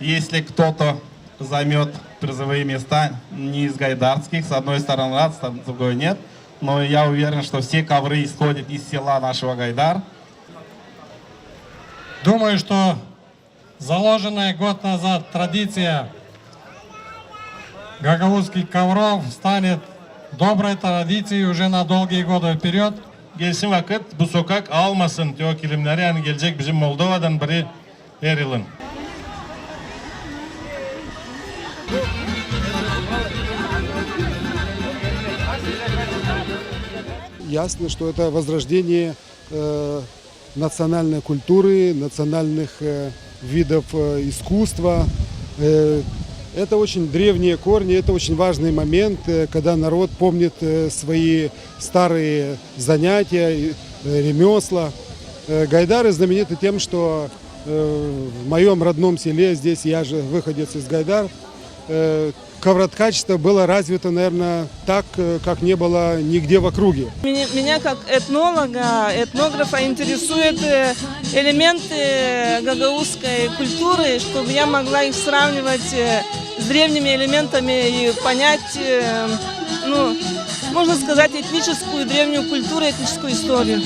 если кто-то займет призовые места не из гайдарских, с одной стороны рад, с другой нет. Но я уверен, что все ковры исходят из села нашего Гайдар. Думаю, что заложенная год назад традиция гагаузских ковров станет доброй традицией уже на долгие годы вперед. Gelsin vakit bu sokak almasın diyor kilimleri, yani gelecek bizim Moldova'dan biri her yılın. Ясно, что это возрождение национальной культуры, национальных видов искусства. Это очень древние корни, это очень важный момент, когда народ помнит свои старые занятия, ремесла. Гайдары знамениты тем, что в моем родном селе, здесь я же выходец из Гайдар, ковроткачество было развито, наверное, так, как не было нигде в округе. Меня как этнолога, этнографа интересуют элементы гагаузской культуры, чтобы я могла их сравнивать с древними элементами и понять, ну, можно сказать, этническую древнюю культуру, этническую историю.